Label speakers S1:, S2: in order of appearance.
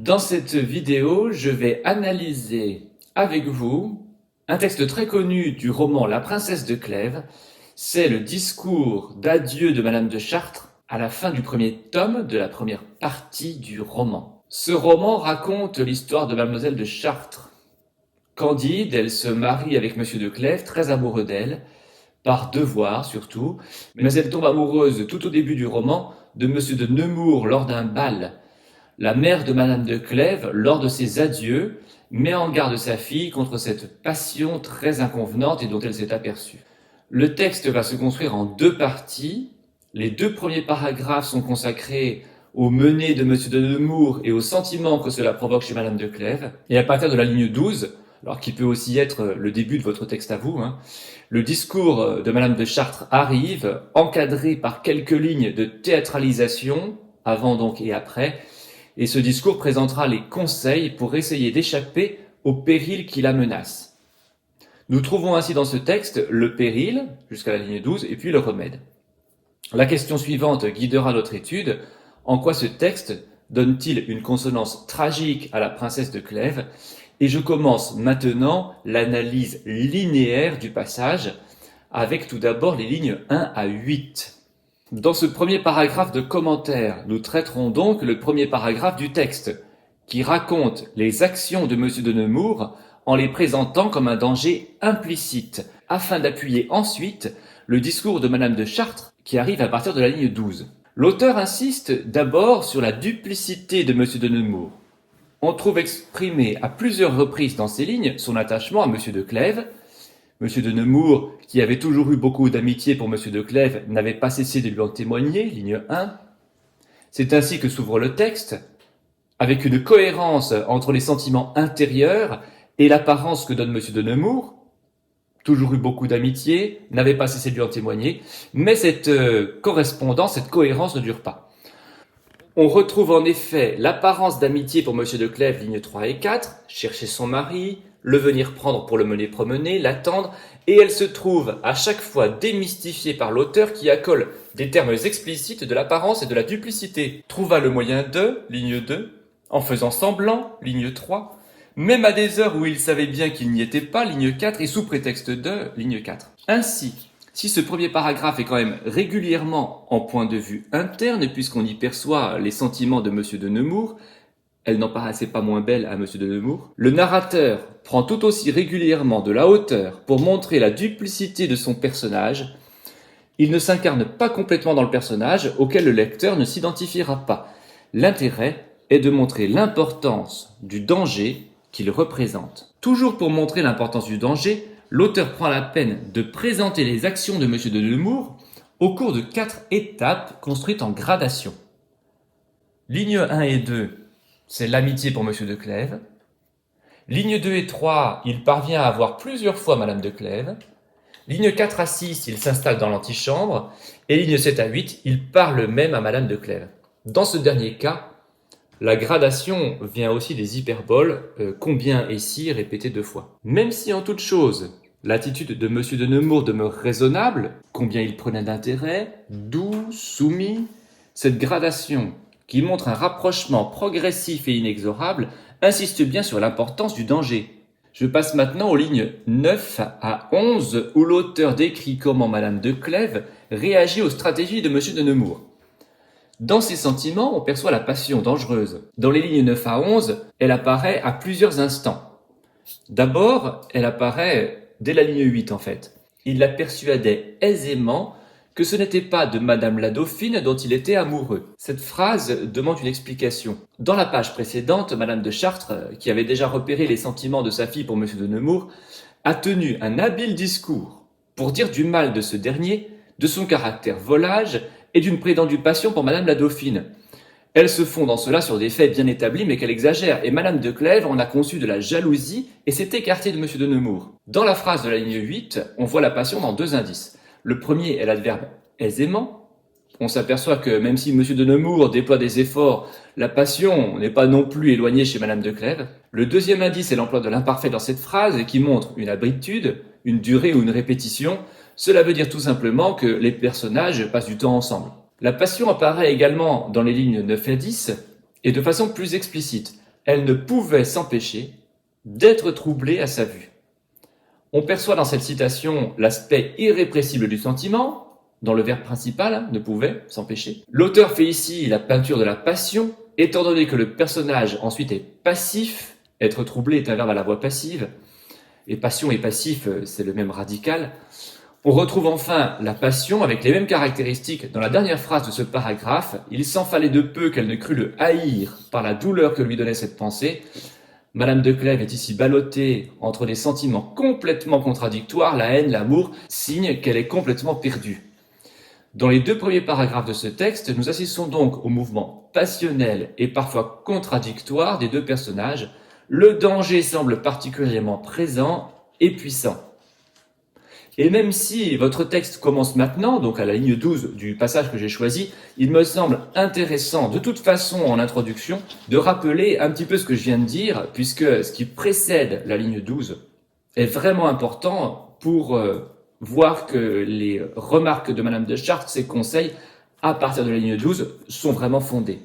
S1: Dans cette vidéo, je vais analyser avec vous un texte très connu du roman La Princesse de Clèves. C'est le discours d'adieu de Madame de Chartres à la fin du premier tome de la première partie du roman. Ce roman raconte l'histoire de Mademoiselle de Chartres. Candide, elle se marie avec Monsieur de Clèves, très amoureux d'elle, par devoir surtout, mais elle tombe amoureuse tout au début du roman de Monsieur de Nemours lors d'un bal. La mère de Madame de Clèves, lors de ses adieux, met en garde sa fille contre cette passion très inconvenante et dont elle s'est aperçue. Le texte va se construire en deux parties. Les deux premiers paragraphes sont consacrés aux menées de Monsieur de Nemours et aux sentiments que cela provoque chez Madame de Clèves. Et à partir de la ligne 12, alors qui peut aussi être le début de votre texte à vous, le discours de Madame de Chartres arrive, encadré par quelques lignes de théâtralisation, avant donc et après, et ce discours présentera les conseils pour essayer d'échapper au péril qui la menace. Nous trouvons ainsi dans ce texte le péril, jusqu'à la ligne 12, et puis le remède. La question suivante guidera notre étude. En quoi ce texte donne-t-il une consonance tragique à la princesse de Clèves? Et je commence maintenant l'analyse linéaire du passage, avec tout d'abord les lignes 1 à 8. Dans ce premier paragraphe de commentaire, nous traiterons donc le premier paragraphe du texte, qui raconte les actions de Monsieur de Nemours en les présentant comme un danger implicite, afin d'appuyer ensuite le discours de Madame de Chartres, qui arrive à partir de la ligne 12. L'auteur insiste d'abord sur la duplicité de Monsieur de Nemours. On trouve exprimé à plusieurs reprises dans ces lignes son attachement à Monsieur de Clèves. Monsieur de Nemours, qui avait toujours eu beaucoup d'amitié pour Monsieur de Clèves, n'avait pas cessé de lui en témoigner, ligne 1. C'est ainsi que s'ouvre le texte, avec une cohérence entre les sentiments intérieurs et l'apparence que donne Monsieur de Nemours. Toujours eu beaucoup d'amitié, n'avait pas cessé de lui en témoigner, mais cette correspondance, cette cohérence ne dure pas. On retrouve en effet l'apparence d'amitié pour Monsieur de Clèves, lignes 3 et 4, chercher son mari, le venir prendre pour le mener promener, l'attendre, et elle se trouve à chaque fois démystifiée par l'auteur qui accole des termes explicites de l'apparence et de la duplicité. Trouva le moyen de, ligne 2, en faisant semblant, ligne 3, même à des heures où il savait bien qu'il n'y était pas, ligne 4, et sous prétexte de, ligne 4. Ainsi, si ce premier paragraphe est quand même régulièrement en point de vue interne, puisqu'on y perçoit les sentiments de Monsieur de Nemours, elle n'en paraissait pas moins belle à Monsieur de Nemours, le narrateur prend tout aussi régulièrement de la hauteur pour montrer la duplicité de son personnage. Il ne s'incarne pas complètement dans le personnage auquel le lecteur ne s'identifiera pas. L'intérêt est de montrer l'importance du danger qu'il représente. Toujours pour montrer l'importance du danger, l'auteur prend la peine de présenter les actions de Monsieur de Nemours au cours de 4 étapes construites en gradation. Ligne 1 et 2, c'est l'amitié pour Monsieur de Clèves. Ligne 2 et 3, il parvient à avoir plusieurs fois Madame de Clèves. Ligne 4 à 6, il s'installe dans l'antichambre. Et ligne 7 à 8, il parle même à Madame de Clèves. Dans ce dernier cas, la gradation vient aussi des hyperboles, combien et si répétées 2 fois. Même si en toute chose, l'attitude de Monsieur de Nemours demeure raisonnable, combien il prenait d'intérêt, doux, soumis, cette gradation qui montre un rapprochement progressif et inexorable, insiste bien sur l'importance du danger. Je passe maintenant aux lignes 9 à 11 où l'auteur décrit comment Madame de Clèves réagit aux stratégies de Monsieur de Nemours. Dans ses sentiments, on perçoit la passion dangereuse. Dans les lignes 9 à 11, elle apparaît à plusieurs instants. D'abord, elle apparaît dès la ligne 8 en fait. Il la persuadait aisément que ce n'était pas de Madame la Dauphine dont il était amoureux. Cette phrase demande une explication. Dans la page précédente, Madame de Chartres, qui avait déjà repéré les sentiments de sa fille pour Monsieur de Nemours, a tenu un habile discours pour dire du mal de ce dernier, de son caractère volage et d'une prétendue passion pour Madame la Dauphine. Elle se fonde en cela sur des faits bien établis mais qu'elle exagère, et Madame de Clèves en a conçu de la jalousie et s'est écartée de Monsieur de Nemours. Dans la phrase de la ligne 8, on voit la passion dans 2 indices. Le premier est l'adverbe aisément. On s'aperçoit que même si Monsieur de Nemours déploie des efforts, la passion n'est pas non plus éloignée chez Madame de Clèves. Le deuxième indice est l'emploi de l'imparfait dans cette phrase qui montre une abritude, une durée ou une répétition. Cela veut dire tout simplement que les personnages passent du temps ensemble. La passion apparaît également dans les lignes 9 et 10 et de façon plus explicite. elle ne pouvait s'empêcher d'être troublée à sa vue. On perçoit dans cette citation l'aspect irrépressible du sentiment, dans le verbe principal, ne pouvait s'empêcher. L'auteur fait ici la peinture de la passion, étant donné que le personnage ensuite est passif, être troublé est un verbe à la voix passive, et passion et passif, c'est le même radical. On retrouve enfin la passion avec les mêmes caractéristiques dans la dernière phrase de ce paragraphe. Il s'en fallait de peu qu'elle ne crût le haïr par la douleur que lui donnait cette pensée. Madame de Clèves est ici ballottée entre des sentiments complètement contradictoires, la haine, l'amour, signe qu'elle est complètement perdue. Dans les 2 premiers paragraphes de ce texte, nous assistons donc au mouvement passionnel et parfois contradictoire des 2 personnages. Le danger semble particulièrement présent et puissant. Et même si votre texte commence maintenant, donc à la ligne 12 du passage que j'ai choisi, il me semble intéressant, de toute façon en introduction, de rappeler un petit peu ce que je viens de dire, puisque ce qui précède la ligne 12 est vraiment important pour voir que les remarques de Madame de Chartres, ses conseils, à partir de la ligne 12, sont vraiment fondés.